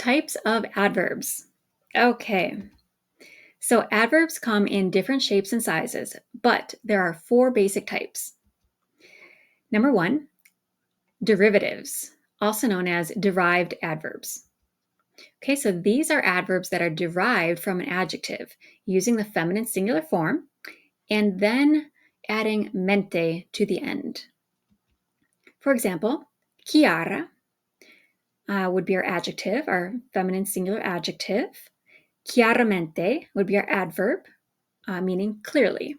Types of adverbs. Okay, so adverbs come in different shapes and sizes, but there are 4 basic types. Number 1, derivatives, also known as derived adverbs. Okay, so these are adverbs that are derived from an adjective using the feminine singular form and then adding mente to the end. For example, chiara would be our adjective, our feminine singular adjective. Chiaramente would be our adverb, meaning clearly.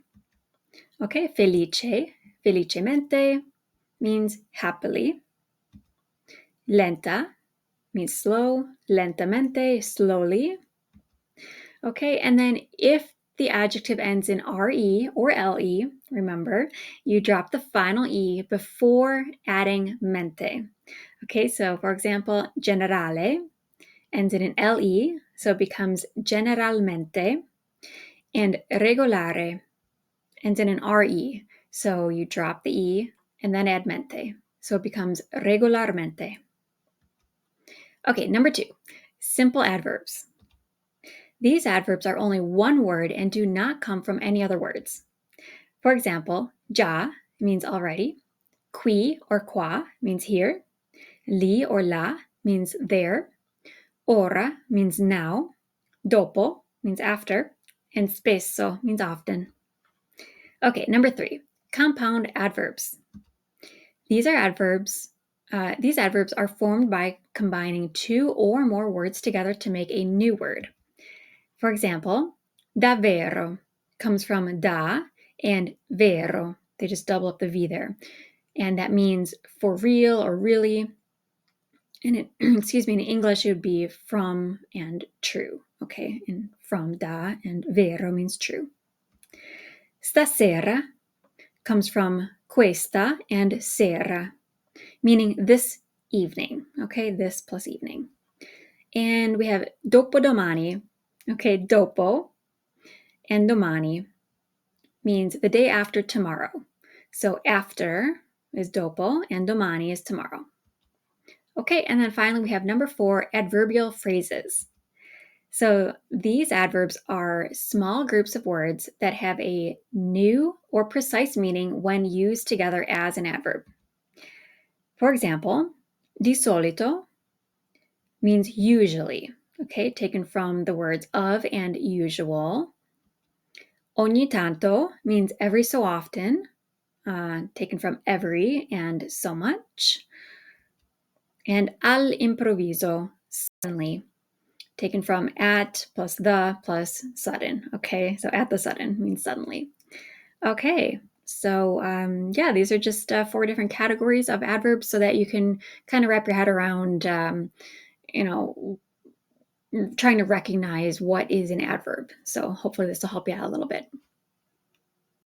Okay, felice, felicemente means happily. Lenta means slow, lentamente, slowly. Okay, and then if the adjective ends in re or le, remember, you drop the final e before adding mente. Okay, so for example, generale ends in an le, so it becomes generalmente, and regolare ends in an re, so you drop the e and then add mente, so it becomes regolarmente. Okay, number 2, simple adverbs. These adverbs are only one word and do not come from any other words. For example, già means already, qui or qua means here, li or la means there, ora means now, dopo means after, and spesso means often. Okay, number 3, compound adverbs. These adverbs are formed by combining 2 or more words together to make a new word. For example, davvero comes from da and vero. They just double up the V there. And that means for real or really. And in English, it would be from and true. Okay, and from da and vero means true. Stasera comes from questa and sera, meaning this evening. Okay, this plus evening. And we have dopodomani. Okay, dopo and domani means the day after tomorrow. So after is dopo and domani is tomorrow. Okay, and then finally we have number 4, adverbial phrases. So these adverbs are small groups of words that have a new or precise meaning when used together as an adverb. For example, di solito means usually, okay, taken from the words of and usual. Ogni tanto means every so often, taken from every and so much. And all'improvviso, suddenly, taken from at plus the plus sudden. Okay, so at the sudden means suddenly. Okay, so these are just 4 different categories of adverbs so that you can kind of wrap your head around, trying to recognize what is an adverb. So hopefully this will help you out a little bit.